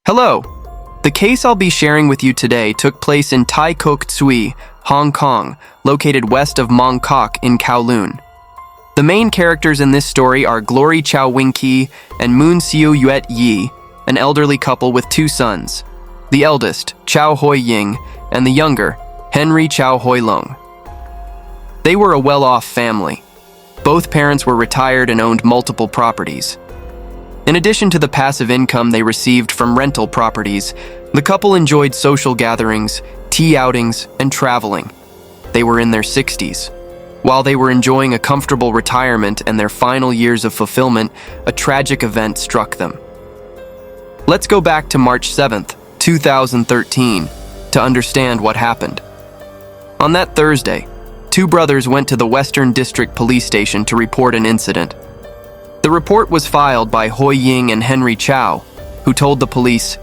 Hello! The case I'll be sharing with you today took place in Tai Kok Tsui, Hong Kong, located west of Mong Kok in Kowloon. The main characters in this story are Glory Chau Wing-ki and Moon Siu Yuet-yee, an elderly couple with two sons. The eldest, Chau Hoi-ying, and the younger, Henry Chau Hoi-long. They were a well-off family. Both parents were retired and owned multiple properties. In addition to the passive income they received from rental properties, the couple enjoyed social gatherings, tea outings, and traveling. They were in their 60s. While they were enjoying a comfortable retirement and their final years of fulfillment, a tragic event struck them. Let's go back to March 7th, 2013, to understand what happened. On that Thursday, two brothers went to the Western District Police Station to report an incident. The report was filed by Hoi-ying and Henry Chau, who told the police,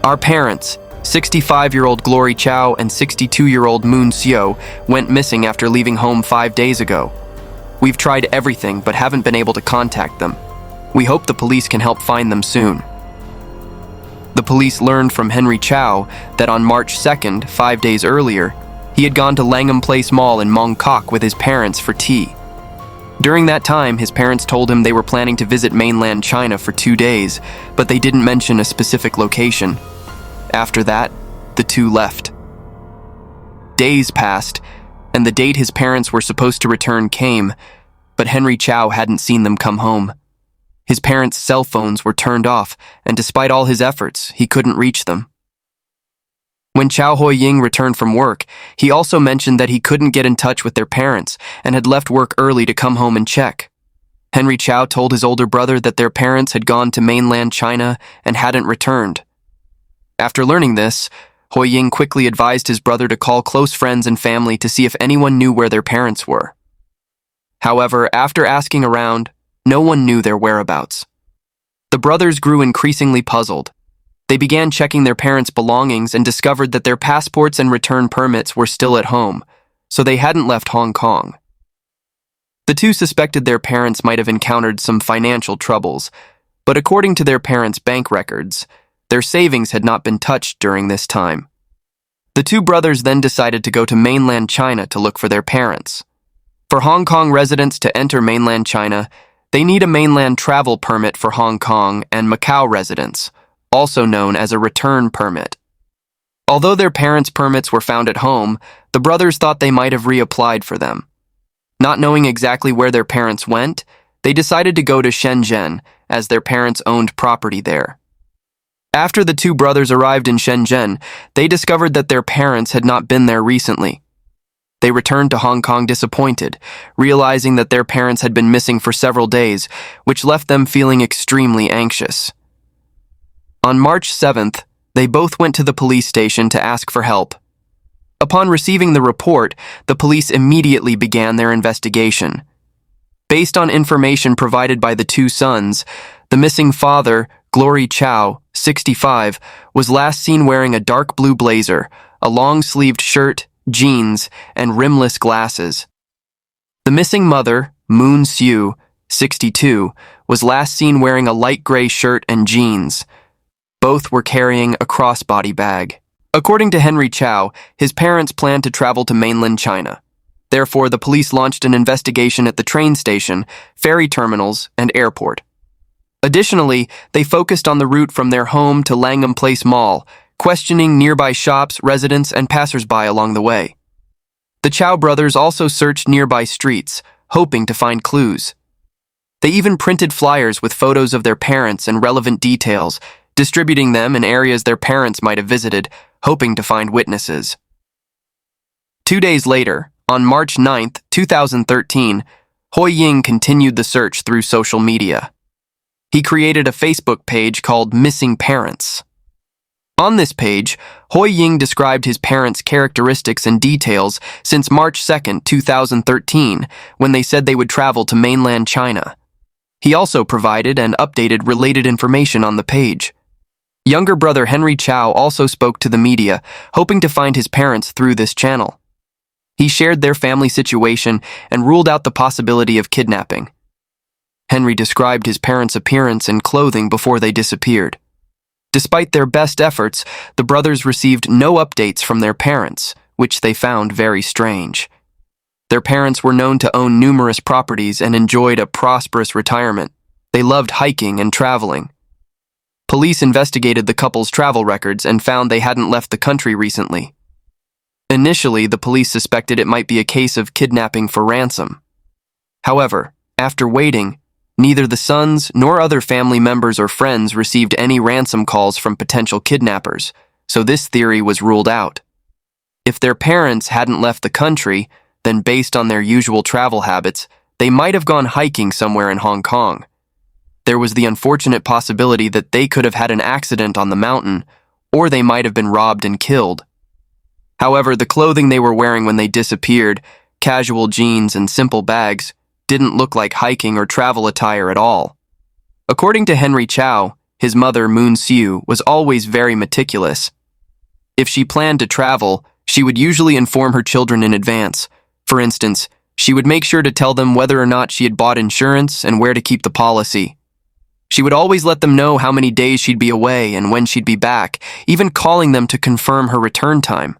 "Our parents, 65-year-old Glory Chau and 62-year-old Moon Siu, went missing after leaving home 5 days ago. We've tried everything but haven't been able to contact them. We hope the police can help find them soon." The police learned from Henry Chau that on March 2nd, 5 days earlier, he had gone to Langham Place Mall in Mong Kok with his parents for tea. During that time, his parents told him they were planning to visit mainland China for 2 days, but they didn't mention a specific location. After that, the two left. Days passed, and the date his parents were supposed to return came, but Henry Chau hadn't seen them come home. His parents' cell phones were turned off, and despite all his efforts, he couldn't reach them. When Chau Hoi-ying returned from work, he also mentioned that he couldn't get in touch with their parents and had left work early to come home and check. Henry Chau told his older brother that their parents had gone to mainland China and hadn't returned. After learning this, Hoi-ying quickly advised his brother to call close friends and family to see if anyone knew where their parents were. However, after asking around, no one knew their whereabouts. The brothers grew increasingly puzzled. They began checking their parents' belongings and discovered that their passports and return permits were still at home, so they hadn't left Hong Kong. The two suspected their parents might have encountered some financial troubles, but according to their parents' bank records, their savings had not been touched during this time. The two brothers then decided to go to mainland China to look for their parents. For Hong Kong residents to enter mainland China, they need a mainland travel permit for Hong Kong and Macau residents, also known as a return permit. Although their parents' permits were found at home, the brothers thought they might have reapplied for them. Not knowing exactly where their parents went, they decided to go to Shenzhen, as their parents owned property there. After the two brothers arrived in Shenzhen, they discovered that their parents had not been there recently. They returned to Hong Kong disappointed, realizing that their parents had been missing for several days, which left them feeling extremely anxious. On March 7th, they both went to the police station to ask for help. Upon receiving the report, the police immediately began their investigation. Based on information provided by the two sons, the missing father, Glory Chau, 65, was last seen wearing a dark blue blazer, a long-sleeved shirt, jeans, and rimless glasses. The missing mother, Moon Siu, 62, was last seen wearing a light gray shirt and jeans. Both were carrying a crossbody bag. According to Henry Chau, his parents planned to travel to mainland China. Therefore, the police launched an investigation at the train station, ferry terminals, and airport. Additionally, they focused on the route from their home to Langham Place Mall, questioning nearby shops, residents, and passersby along the way. The Chau brothers also searched nearby streets, hoping to find clues. They even printed flyers with photos of their parents and relevant details, distributing them in areas their parents might have visited, hoping to find witnesses. 2 days later, on March 9th, 2013, Hoi-ying continued the search through social media. He created a Facebook page called Missing Parents. On this page, Hoi-ying described his parents' characteristics and details since March 2nd, 2013, when they said they would travel to mainland China. He also provided and updated related information on the page. Younger brother Henry Chau also spoke to the media, hoping to find his parents through this channel. He shared their family situation and ruled out the possibility of kidnapping. Henry described his parents' appearance and clothing before they disappeared. Despite their best efforts, the brothers received no updates from their parents, which they found very strange. Their parents were known to own numerous properties and enjoyed a prosperous retirement. They loved hiking and traveling. Police investigated the couple's travel records and found they hadn't left the country recently. Initially, the police suspected it might be a case of kidnapping for ransom. However, after waiting, neither the sons nor other family members or friends received any ransom calls from potential kidnappers, so this theory was ruled out. If their parents hadn't left the country, then based on their usual travel habits, they might have gone hiking somewhere in Hong Kong. There was the unfortunate possibility that they could have had an accident on the mountain, or they might have been robbed and killed. However, the clothing they were wearing when they disappeared, casual jeans and simple bags, didn't look like hiking or travel attire at all. According to Henry Chau, his mother, Moon Siu, was always very meticulous. If she planned to travel, she would usually inform her children in advance. For instance, she would make sure to tell them whether or not she had bought insurance and where to keep the policy. She would always let them know how many days she'd be away and when she'd be back, even calling them to confirm her return time.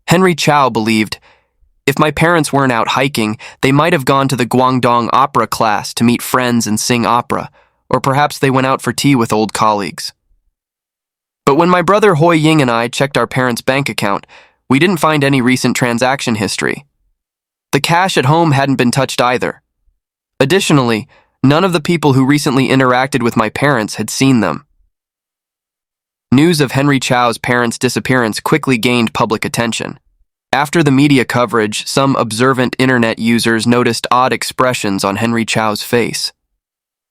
Henry Chau believed, if my parents weren't out hiking, they might have gone to the Guangdong opera class to meet friends and sing opera, or perhaps they went out for tea with old colleagues. But when my brother Hoi Ying and I checked our parents' bank account, we didn't find any recent transaction history. The cash at home hadn't been touched either. Additionally, none of the people who recently interacted with my parents had seen them. News of Henry Chau's parents' disappearance quickly gained public attention. After the media coverage, some observant internet users noticed odd expressions on Henry Chau's face.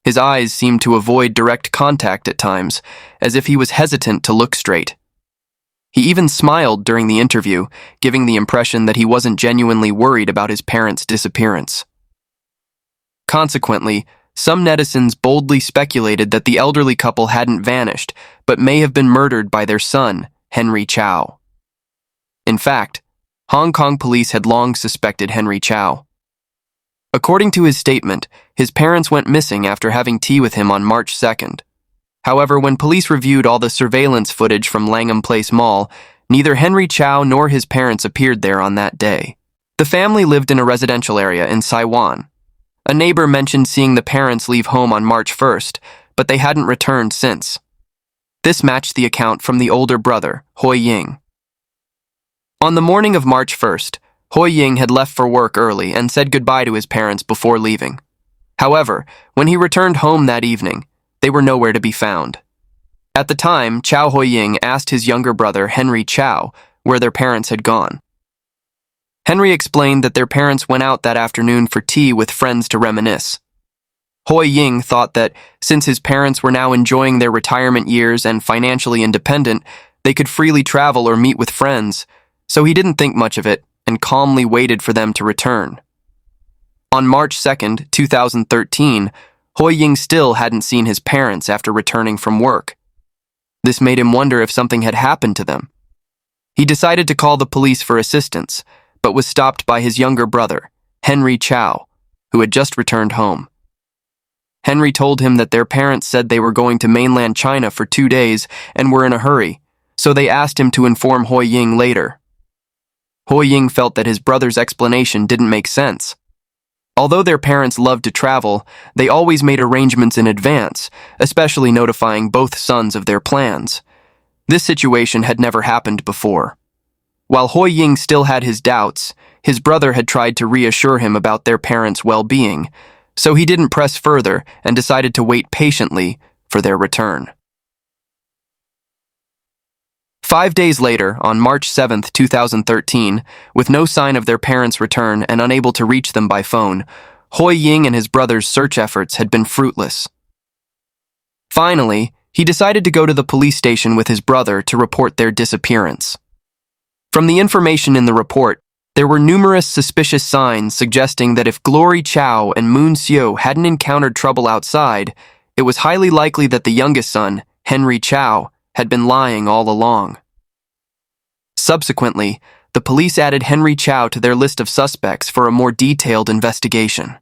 His eyes seemed to avoid direct contact at times, as if he was hesitant to look straight. He even smiled during the interview, giving the impression that he wasn't genuinely worried about his parents' disappearance. Consequently, some netizens boldly speculated that the elderly couple hadn't vanished, but may have been murdered by their son, Henry Chau. In fact, Hong Kong police had long suspected Henry Chau. According to his statement, his parents went missing after having tea with him on March 2nd. However, when police reviewed all the surveillance footage from Langham Place Mall, neither Henry Chau nor his parents appeared there on that day. The family lived in a residential area in Saiwan. A neighbor mentioned seeing the parents leave home on March 1st, but they hadn't returned since. This matched the account from the older brother, Hoi Ying. On the morning of March 1st, Hoi Ying had left for work early and said goodbye to his parents before leaving. However, when he returned home that evening, they were nowhere to be found. At the time, Chau Hoi Ying asked his younger brother, Henry Chau, where their parents had gone. Henry explained that their parents went out that afternoon for tea with friends to reminisce. Hoi Ying thought that, since his parents were now enjoying their retirement years and financially independent, they could freely travel or meet with friends, so he didn't think much of it and calmly waited for them to return. On March 2nd, 2013, Hoi Ying still hadn't seen his parents after returning from work. This made him wonder if something had happened to them. He decided to call the police for assistance, but was stopped by his younger brother, Henry Chau, who had just returned home. Henry told him that their parents said they were going to mainland China for 2 days and were in a hurry, so they asked him to inform Hoi Ying later. Hoi Ying felt that his brother's explanation didn't make sense. Although their parents loved to travel, they always made arrangements in advance, especially notifying both sons of their plans. This situation had never happened before. While Hoi Ying still had his doubts, his brother had tried to reassure him about their parents' well-being, so he didn't press further and decided to wait patiently for their return. 5 days later, on March 7, 2013, with no sign of their parents' return and unable to reach them by phone, Hoi Ying and his brother's search efforts had been fruitless. Finally, he decided to go to the police station with his brother to report their disappearance. From the information in the report, there were numerous suspicious signs suggesting that if Glory Chau and Moon Siu hadn't encountered trouble outside, it was highly likely that the youngest son, Henry Chau, had been lying all along. Subsequently, the police added Henry Chau to their list of suspects for a more detailed investigation.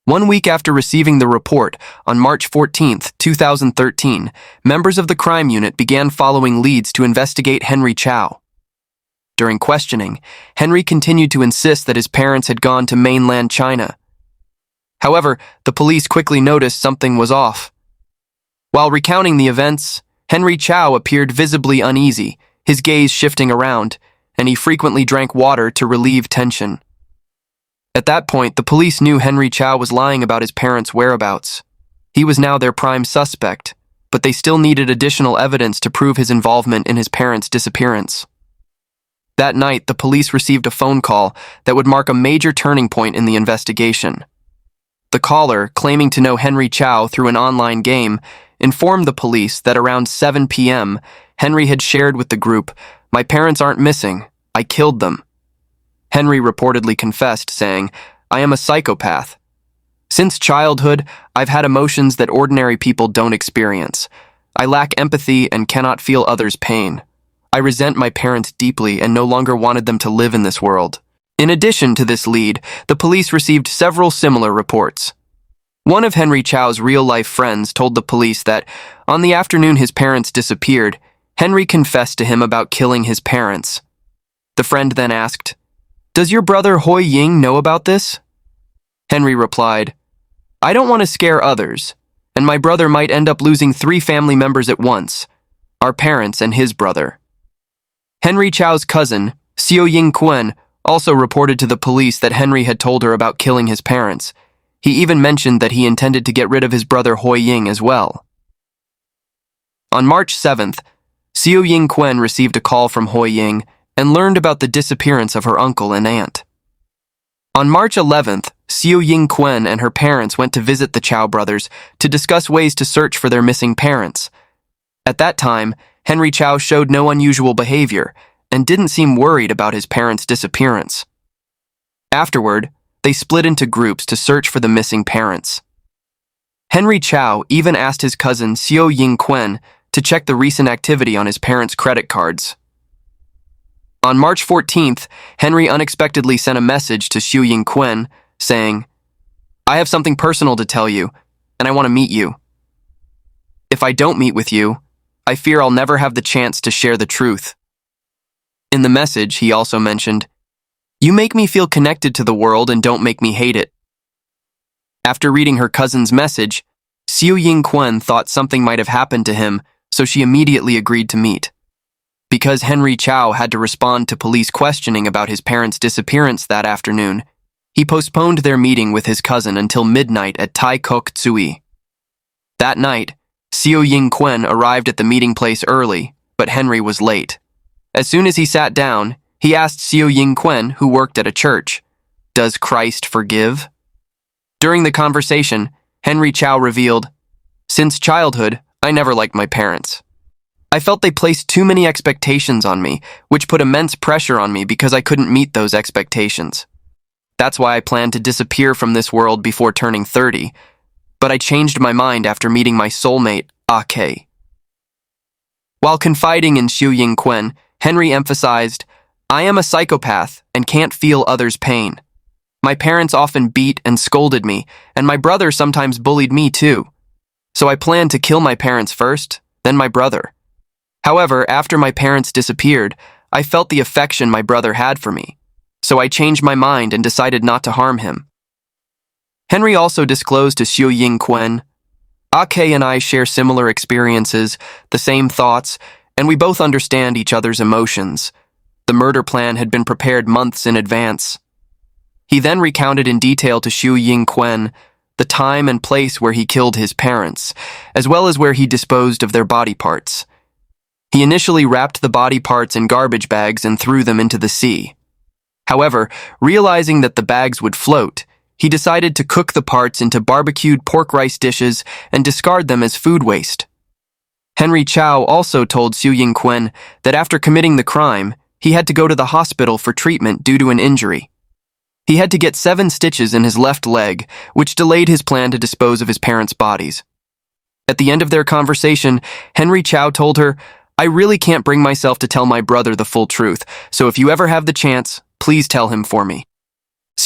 1 week after receiving the report, on March 14, 2013, members of the crime unit began following leads to investigate Henry Chau. During questioning, Henry continued to insist that his parents had gone to mainland China. However, the police quickly noticed something was off. While recounting the events, Henry Chau appeared visibly uneasy, his gaze shifting around, and he frequently drank water to relieve tension. At that point, the police knew Henry Chau was lying about his parents' whereabouts. He was now their prime suspect, but they still needed additional evidence to prove his involvement in his parents' disappearance. That night, the police received a phone call that would mark a major turning point in the investigation. The caller, claiming to know Henry Chau through an online game, informed the police that around 7 p.m., Henry had shared with the group, "My parents aren't missing. I killed them." Henry reportedly confessed, saying, "I am a psychopath. Since childhood, I've had emotions that ordinary people don't experience. I lack empathy and cannot feel others' pain. I resent my parents deeply and no longer wanted them to live in this world." In addition to this lead, the police received several similar reports. One of Henry Chau's real-life friends told the police that, on the afternoon his parents disappeared, Henry confessed to him about killing his parents. The friend then asked, "Does your brother Hoi Ying know about this?" Henry replied, "I don't want to scare others, and my brother might end up losing 3 family members at once, our parents and his brother." Henry Chau's cousin, Siu Yuet-yee, also reported to the police that Henry had told her about killing his parents. He even mentioned that he intended to get rid of his brother Hoi Ying as well. On March 7th, Siu Yuet-yee received a call from Hoi Ying and learned about the disappearance of her uncle and aunt. On March 11th, Siu Yuet-yee and her parents went to visit the Chau brothers to discuss ways to search for their missing parents. At that time, Henry Chau showed no unusual behavior and didn't seem worried about his parents' disappearance. Afterward, they split into groups to search for the missing parents. Henry Chau even asked his cousin Siu Yuet-yee to check the recent activity on his parents' credit cards. On March 14th, Henry unexpectedly sent a message to Siu Yuet-yee saying, "I have something personal to tell you, and I want to meet you. If I don't meet with you, I fear I'll never have the chance to share the truth." In the message, he also mentioned, "You make me feel connected to the world and don't make me hate it." After reading her cousin's message, Siu Yuet-yee thought something might have happened to him, so she immediately agreed to meet. Because Henry Chau had to respond to police questioning about his parents' disappearance that afternoon, he postponed their meeting with his cousin until midnight at Tai Kok Tsui. That night, Siu Yuet-yee arrived at the meeting place early, but Henry was late. As soon as he sat down, he asked Siu Yuet-yee, who worked at a church, "Does Christ forgive?" During the conversation, Henry Chau revealed, "Since childhood, I never liked my parents. I felt they placed too many expectations on me, which put immense pressure on me because I couldn't meet those expectations. That's why I planned to disappear from this world before turning 30, but I changed my mind after meeting my soulmate, Ah-kei." While confiding in Siu Yuet-yee, Henry emphasized, "I am a psychopath and can't feel others' pain. My parents often beat and scolded me, and my brother sometimes bullied me too. So I planned to kill my parents first, then my brother. However, after my parents disappeared, I felt the affection my brother had for me, so I changed my mind and decided not to harm him." Henry also disclosed to Siu Yuet-yee, "Ah-kei and I share similar experiences, the same thoughts, and we both understand each other's emotions. The murder plan had been prepared months in advance." He then recounted in detail to Siu Yuet-yee the time and place where he killed his parents, as well as where he disposed of their body parts. He initially wrapped the body parts in garbage bags and threw them into the sea. However, realizing that the bags would float, he decided to cook the parts into barbecued pork rice dishes and discard them as food waste. Henry Chau also told Siu Yuet-yee that after committing the crime, he had to go to the hospital for treatment due to an injury. He had to get 7 stitches in his left leg, which delayed his plan to dispose of his parents' bodies. At the end of their conversation, Henry Chau told her, "I really can't bring myself to tell my brother the full truth, so if you ever have the chance, please tell him for me."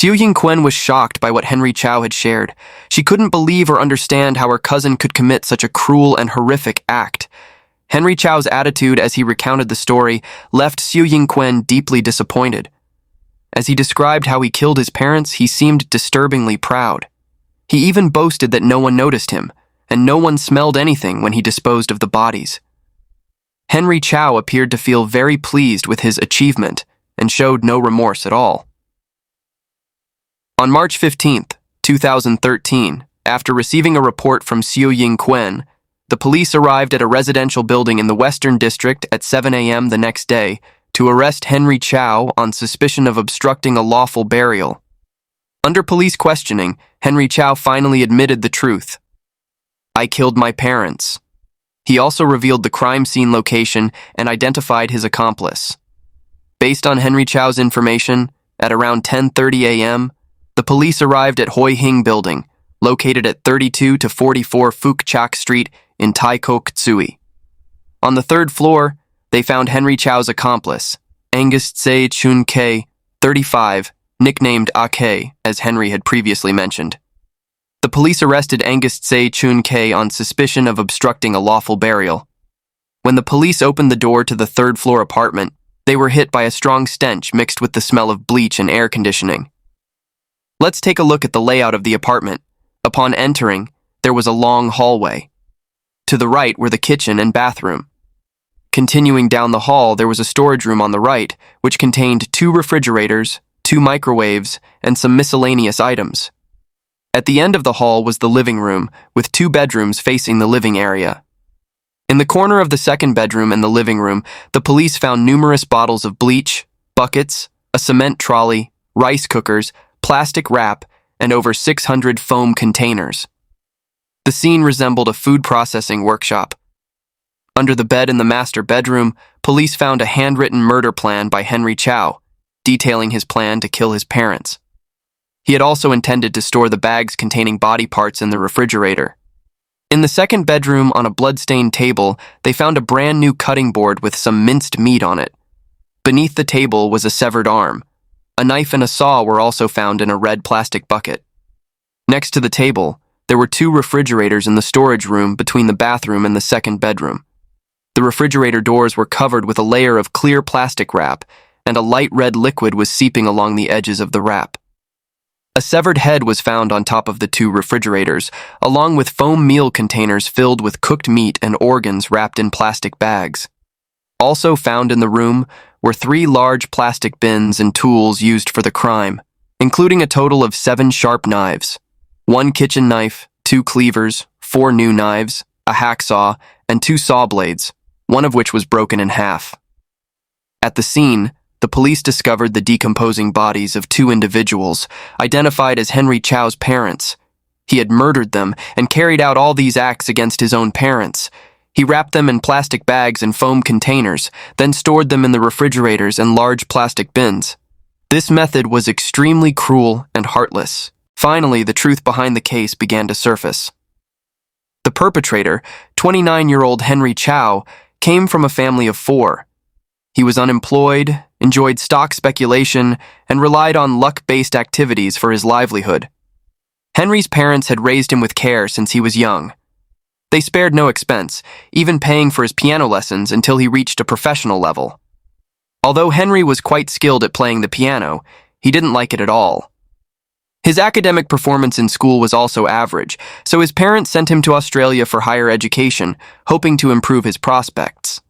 Siu Yuet-yee was shocked by what Henry Chau had shared. She couldn't believe or understand how her cousin could commit such a cruel and horrific act. Henry Chau's attitude as he recounted the story left Siu Yuet-yee deeply disappointed. As he described how he killed his parents, he seemed disturbingly proud. He even boasted that no one noticed him, and no one smelled anything when he disposed of the bodies. Henry Chau appeared to feel very pleased with his achievement and showed no remorse at all. On March 15, 2013, after receiving a report from Siu Yuet-yee, the police arrived at a residential building in the Western District at 7 a.m. the next day to arrest Henry Chau on suspicion of obstructing a lawful burial. Under police questioning, Henry Chau finally admitted the truth. "I killed my parents." He also revealed the crime scene location and identified his accomplice. Based on Henry Chau's information, at around 10:30 a.m., the police arrived at Hoi Hing Building, located at 32 to 44 Phuc Chak Street in Tai Kok Tsui. On the third floor, they found Henry Chau's accomplice, Angus Tse Chun K, 35, nicknamed AK, as Henry had previously mentioned. The police arrested Angus Tse Chun K on suspicion of obstructing a lawful burial. When the police opened the door to the third-floor apartment, they were hit by a strong stench mixed with the smell of bleach and air conditioning. Let's take a look at the layout of the apartment. Upon entering, there was a long hallway. To the right were the kitchen and bathroom. Continuing down the hall, there was a storage room on the right, which contained 2 refrigerators, 2 microwaves, and some miscellaneous items. At the end of the hall was the living room, with 2 bedrooms facing the living area. In the corner of the second bedroom and the living room, the police found numerous bottles of bleach, buckets, a cement trolley, rice cookers, plastic wrap, and over 600 foam containers. The scene resembled a food processing workshop. Under the bed in the master bedroom, police found a handwritten murder plan by Henry Chau, detailing his plan to kill his parents. He had also intended to store the bags containing body parts in the refrigerator. In the second bedroom, on a blood-stained table, they found a brand new cutting board with some minced meat on it. Beneath the table was a severed arm. A knife and a saw were also found in a red plastic bucket. Next to the table, there were 2 refrigerators in the storage room between the bathroom and the second bedroom. The refrigerator doors were covered with a layer of clear plastic wrap, and a light red liquid was seeping along the edges of the wrap. A severed head was found on top of the 2 refrigerators, along with foam meal containers filled with cooked meat and organs wrapped in plastic bags. Also found in the room were 3 large plastic bins and tools used for the crime, including a total of 7 sharp knives, 1 kitchen knife, 2 cleavers, 4 new knives, a hacksaw, and 2 saw blades, one of which was broken in half. At the scene, the police discovered the decomposing bodies of 2 individuals, identified as Henry Chau's parents. He had murdered them and carried out all these acts against his own parents. He wrapped them in plastic bags and foam containers, then stored them in the refrigerators and large plastic bins. This method was extremely cruel and heartless. Finally, the truth behind the case began to surface. The perpetrator, 29-year-old Henry Chau, came from a family of 4. He was unemployed, enjoyed stock speculation, and relied on luck-based activities for his livelihood. Henry's parents had raised him with care since he was young. They spared no expense, even paying for his piano lessons until he reached a professional level. Although Henry was quite skilled at playing the piano, he didn't like it at all. His academic performance in school was also average, so his parents sent him to Australia for higher education, hoping to improve his prospects.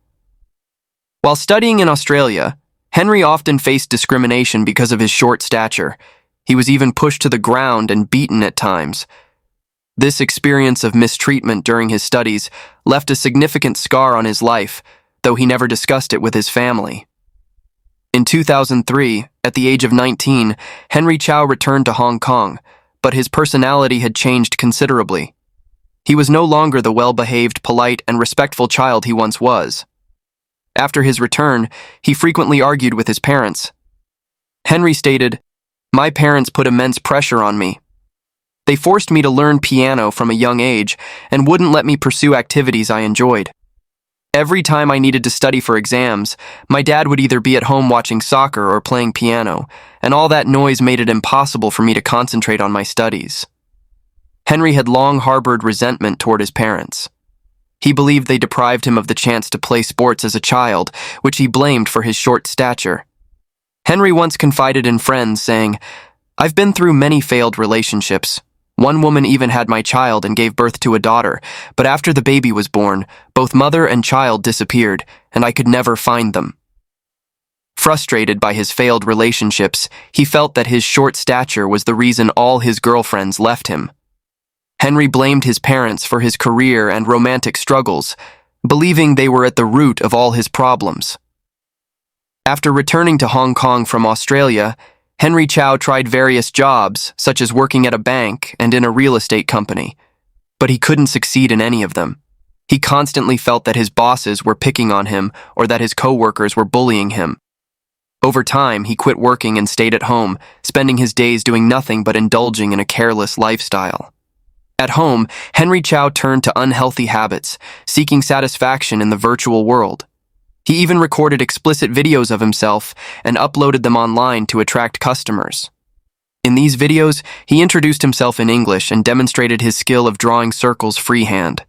While studying in Australia, Henry often faced discrimination because of his short stature. He was even pushed to the ground and beaten at times. This experience of mistreatment during his studies left a significant scar on his life, though he never discussed it with his family. In 2003, at the age of 19, Henry Chau returned to Hong Kong, but his personality had changed considerably. He was no longer the well-behaved, polite, and respectful child he once was. After his return, he frequently argued with his parents. Henry stated, "My parents put immense pressure on me. They forced me to learn piano from a young age and wouldn't let me pursue activities I enjoyed. Every time I needed to study for exams, my dad would either be at home watching soccer or playing piano, and all that noise made it impossible for me to concentrate on my studies. Henry had long harbored resentment toward his parents. He believed they deprived him of the chance to play sports as a child, which he blamed for his short stature. Henry once confided in friends, saying, "I've been through many failed relationships. One woman even had my child and gave birth to a daughter, but after the baby was born, both mother and child disappeared, and I could never find them." Frustrated by his failed relationships, he felt that his short stature was the reason all his girlfriends left him. Henry blamed his parents for his career and romantic struggles, believing they were at the root of all his problems. After returning to Hong Kong from Australia, Henry Chau tried various jobs, such as working at a bank and in a real estate company, but he couldn't succeed in any of them. He constantly felt that his bosses were picking on him or that his co-workers were bullying him. Over time, he quit working and stayed at home, spending his days doing nothing but indulging in a careless lifestyle. At home, Henry Chau turned to unhealthy habits, seeking satisfaction in the virtual world. He even recorded explicit videos of himself and uploaded them online to attract customers. In these videos, he introduced himself in English and demonstrated his skill of drawing circles freehand.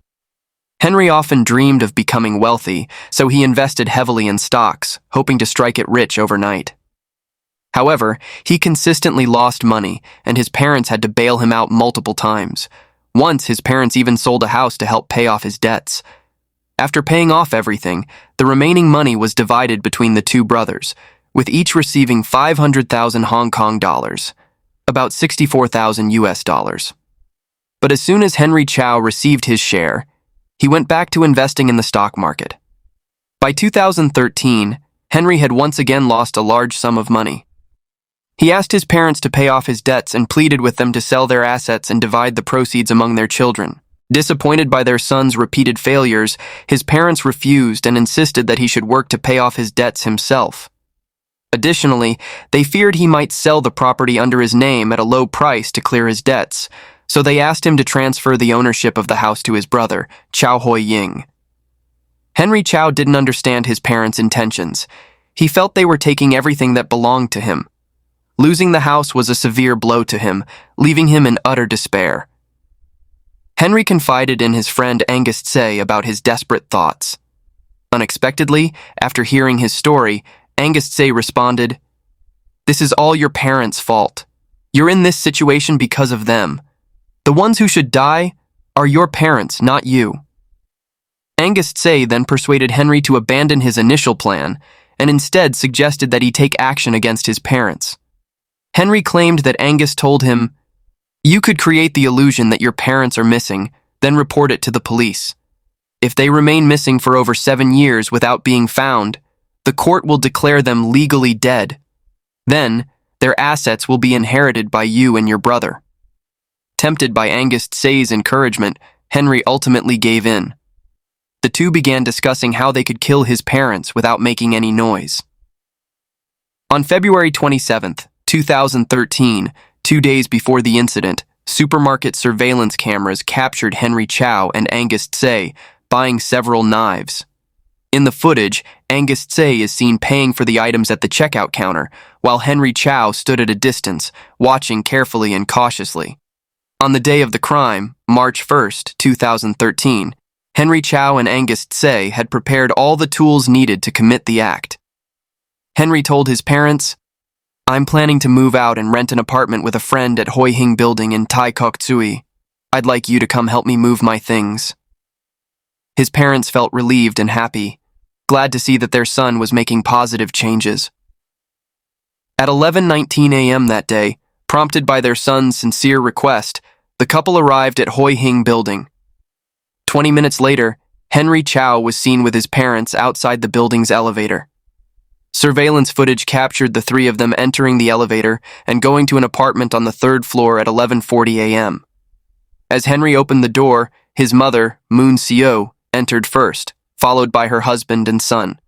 Henry often dreamed of becoming wealthy, so he invested heavily in stocks, hoping to strike it rich overnight. However, he consistently lost money, and his parents had to bail him out multiple times. Once, his parents even sold a house to help pay off his debts. After paying off everything, the remaining money was divided between the two brothers, with each receiving 500,000 Hong Kong dollars, about 64,000 US dollars. But as soon as Henry Chau received his share, he went back to investing in the stock market. By 2013, Henry had once again lost a large sum of money. He asked his parents to pay off his debts and pleaded with them to sell their assets and divide the proceeds among their children. Disappointed by their son's repeated failures, his parents refused and insisted that he should work to pay off his debts himself. Additionally, they feared he might sell the property under his name at a low price to clear his debts, so they asked him to transfer the ownership of the house to his brother, Chau Wing-ki. Henry Chau didn't understand his parents' intentions. He felt they were taking everything that belonged to him. Losing the house was a severe blow to him, leaving him in utter despair. Henry confided in his friend Angus Tsay about his desperate thoughts. Unexpectedly, after hearing his story, Angus Tsay responded, "This is all your parents' fault. You're in this situation because of them. The ones who should die are your parents, not you." Angus Tsay then persuaded Henry to abandon his initial plan and instead suggested that he take action against his parents. Henry claimed that Angus told him, "You could create the illusion that your parents are missing, then report it to the police. If they remain missing for over 7 years without being found, the court will declare them legally dead. Then, their assets will be inherited by you and your brother." Tempted by Angus Tsay's encouragement, Henry ultimately gave in. The two began discussing how they could kill his parents without making any noise. On February 27th, 2013, 2 days before the incident, supermarket surveillance cameras captured Henry Chau and Angus Tsay buying several knives. In the footage, Angus Tsay is seen paying for the items at the checkout counter, while Henry Chau stood at a distance, watching carefully and cautiously. On the day of the crime, March 1st, 2013, Henry Chau and Angus Tsay had prepared all the tools needed to commit the act. Henry told his parents, "I'm planning to move out and rent an apartment with a friend at Hoi Hing Building in Tai Kok Tsui. I'd like you to come help me move my things." His parents felt relieved and happy, glad to see that their son was making positive changes. At 11:19 a.m. that day, prompted by their son's sincere request, the couple arrived at Hoi Hing Building. 20 minutes later, Henry Chau was seen with his parents outside the building's elevator. Surveillance footage captured the three of them entering the elevator and going to an apartment on the 3rd floor at 11:40 a.m. As Henry opened the door, his mother, Moon Seo, entered first, followed by her husband and son.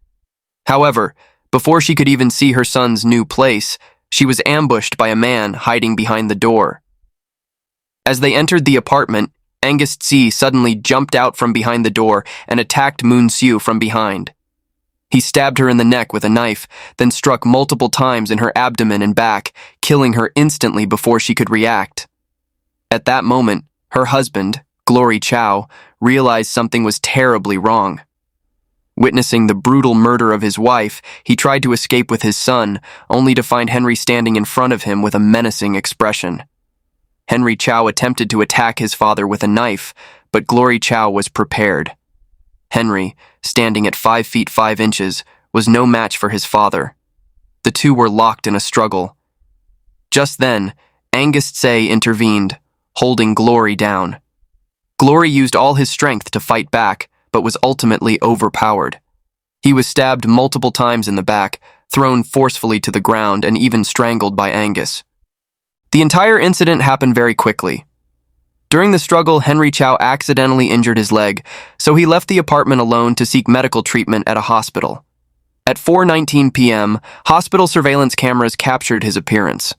However, before she could even see her son's new place, she was ambushed by a man hiding behind the door. As they entered the apartment, Angus Tse suddenly jumped out from behind the door and attacked Moon Siu from behind. He stabbed her in the neck with a knife, then struck multiple times in her abdomen and back, killing her instantly before she could react. At that moment, her husband, Glory Chau, realized something was terribly wrong. Witnessing the brutal murder of his wife, he tried to escape with his son, only to find Henry standing in front of him with a menacing expression. Henry Chau attempted to attack his father with a knife, but Glory Chau was prepared. Henry, standing at 5 feet 5 inches, was no match for his father. The two were locked in a struggle. Just then, Angus Tse intervened, holding Glory down. Glory used all his strength to fight back, but was ultimately overpowered. He was stabbed multiple times in the back, thrown forcefully to the ground, and even strangled by Angus. The entire incident happened very quickly. During the struggle, Henry Chau accidentally injured his leg, so he left the apartment alone to seek medical treatment at a hospital. At 4:19 p.m., hospital surveillance cameras captured his appearance.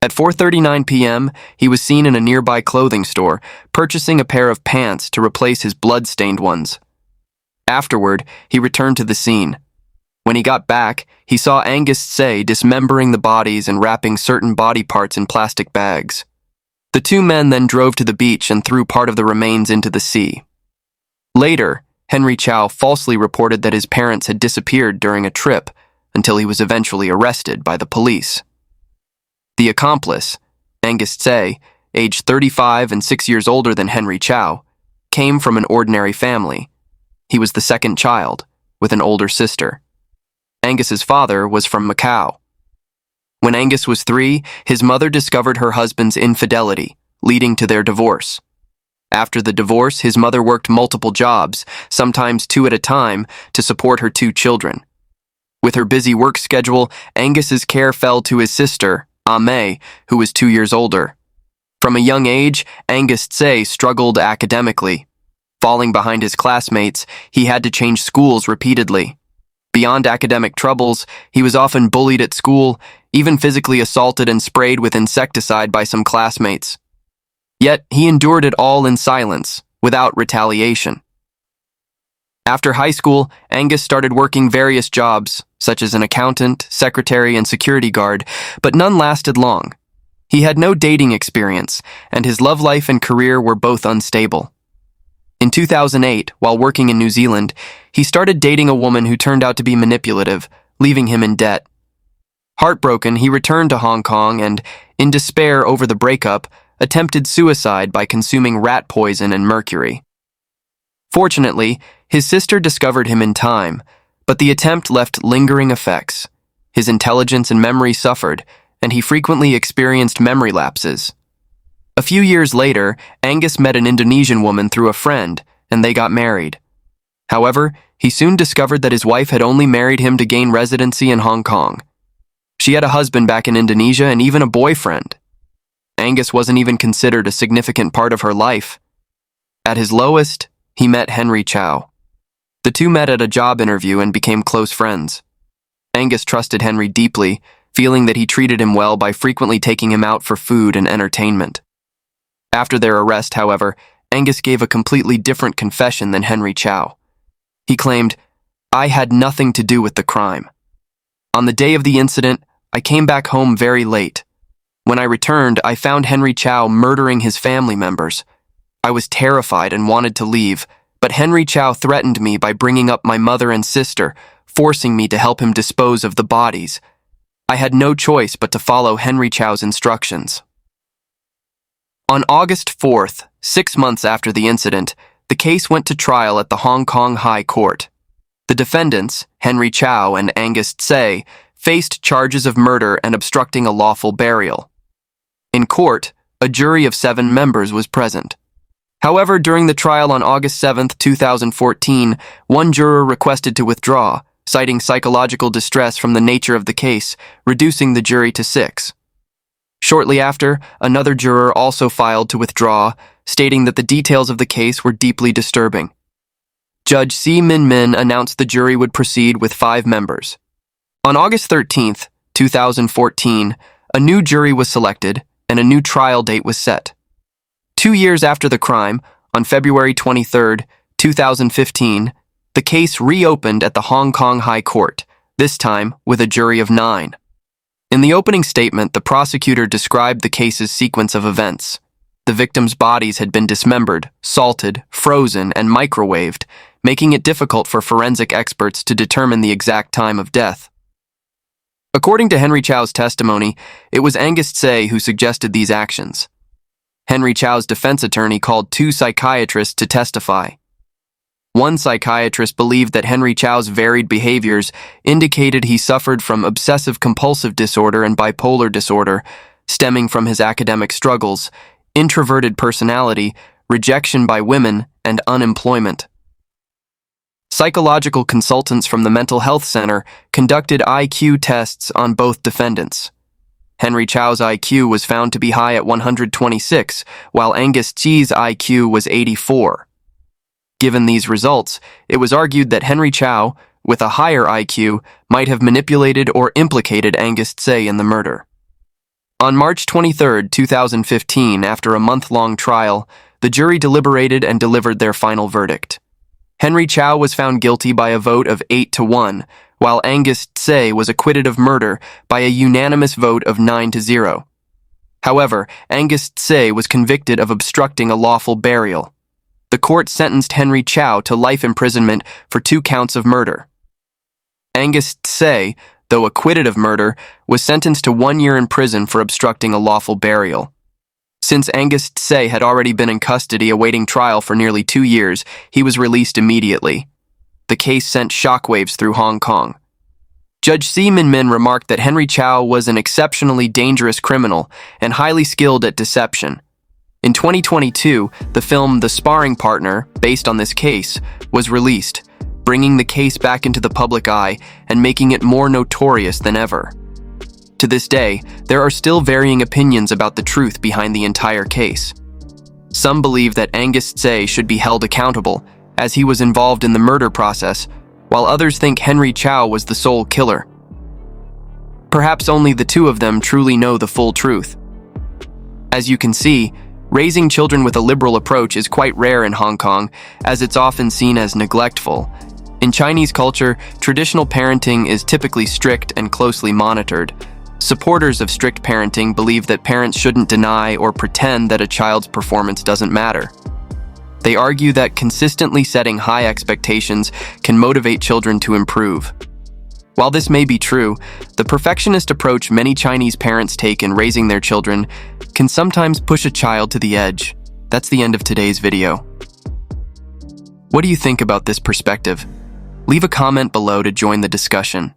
At 4:39 p.m., he was seen in a nearby clothing store, purchasing a pair of pants to replace his blood-stained ones. Afterward, he returned to the scene. When he got back, he saw Angus Tse dismembering the bodies and wrapping certain body parts in plastic bags. The two men then drove to the beach and threw part of the remains into the sea. Later, Henry Chau falsely reported that his parents had disappeared during a trip until he was eventually arrested by the police. The accomplice, Angus Tse, aged 35 and 6 years older than Henry Chau, came from an ordinary family. He was the second child, with an older sister. Angus's father was from Macau. When Angus was 3, his mother discovered her husband's infidelity, leading to their divorce. After the divorce, his mother worked multiple jobs, sometimes 2 at a time, to support her 2 children. With her busy work schedule, Angus's care fell to his sister, Ame, who was 2 years older. From a young age, Angus Tse struggled academically. Falling behind his classmates, he had to change schools repeatedly. Beyond academic troubles, he was often bullied at school, even physically assaulted and sprayed with insecticide by some classmates. Yet, he endured it all in silence, without retaliation. After high school, Angus started working various jobs, such as an accountant, secretary, and security guard, but none lasted long. He had no dating experience, and his love life and career were both unstable. In 2008, while working in New Zealand, he started dating a woman who turned out to be manipulative, leaving him in debt. Heartbroken, he returned to Hong Kong and, in despair over the breakup, attempted suicide by consuming rat poison and mercury. Fortunately, his sister discovered him in time, but the attempt left lingering effects. His intelligence and memory suffered, and he frequently experienced memory lapses. A few years later, Angus met an Indonesian woman through a friend, and they got married. However, he soon discovered that his wife had only married him to gain residency in Hong Kong. She had a husband back in Indonesia and even a boyfriend. Angus wasn't even considered a significant part of her life. At his lowest, he met Henry Chau. The two met at a job interview and became close friends. Angus trusted Henry deeply, feeling that he treated him well by frequently taking him out for food and entertainment. After their arrest, however, Angus gave a completely different confession than Henry Chau. He claimed, "I had nothing to do with the crime. On the day of the incident, I came back home very late. When I returned, I found Henry Chau murdering his family members. I was terrified and wanted to leave, but Henry Chau threatened me by bringing up my mother and sister, forcing me to help him dispose of the bodies. I had no choice but to follow Henry Chau's instructions." On August 4th, 6 months after the incident, the case went to trial at the Hong Kong High Court. The defendants, Henry Chau and Angus Tse, faced charges of murder and obstructing a lawful burial. In court, a jury of 7 members was present. However, during the trial on August 7, 2014, one juror requested to withdraw, citing psychological distress from the nature of the case, reducing the jury to 6. Shortly after, another juror also filed to withdraw, stating that the details of the case were deeply disturbing. Judge Si Min announced the jury would proceed with 5 members. On August 13, 2014, a new jury was selected and a new trial date was set. 2 years after the crime, on February 23, 2015, the case reopened at the Hong Kong High Court, this time with a jury of 9. In the opening statement, the prosecutor described the case's sequence of events. The victims' bodies had been dismembered, salted, frozen, and microwaved, making it difficult for forensic experts to determine the exact time of death. According to Henry Chau's testimony, it was Angus Tsay who suggested these actions. Henry Chau's defense attorney called 2 psychiatrists to testify. One psychiatrist believed that Henry Chau's varied behaviors indicated he suffered from obsessive-compulsive disorder and bipolar disorder, stemming from his academic struggles, introverted personality, rejection by women, and unemployment. Psychological consultants from the Mental Health Center conducted IQ tests on both defendants. Henry Chau's IQ was found to be high at 126, while Angus Tsay's IQ was 84. Given these results, it was argued that Henry Chau, with a higher IQ, might have manipulated or implicated Angus Tsay in the murder. On March 23, 2015, after a month-long trial, the jury deliberated and delivered their final verdict. Henry Chau was found guilty by a vote of 8-1, while Angus Tsay was acquitted of murder by a unanimous vote of 9-0. However, Angus Tsay was convicted of obstructing a lawful burial. The court sentenced Henry Chau to life imprisonment for 2 counts of murder. Angus Tsay, though acquitted of murder, was sentenced to 1 year in prison for obstructing a lawful burial. Since Angus Tsay had already been in custody awaiting trial for nearly 2 years, he was released immediately. The case sent shockwaves through Hong Kong. Judge Si Min remarked that Henry Chau was an exceptionally dangerous criminal and highly skilled at deception. In 2022, the film The Sparring Partner, based on this case, was released, bringing the case back into the public eye and making it more notorious than ever. To this day, there are still varying opinions about the truth behind the entire case. Some believe that Angus Tsay should be held accountable, as he was involved in the murder process, while others think Henry Chau was the sole killer. Perhaps only the 2 of them truly know the full truth. As you can see, raising children with a liberal approach is quite rare in Hong Kong, as it's often seen as neglectful. In Chinese culture, traditional parenting is typically strict and closely monitored. Supporters of strict parenting believe that parents shouldn't deny or pretend that a child's performance doesn't matter. They argue that consistently setting high expectations can motivate children to improve. While this may be true, the perfectionist approach many Chinese parents take in raising their children can sometimes push a child to the edge. That's the end of today's video. What do you think about this perspective? Leave a comment below to join the discussion.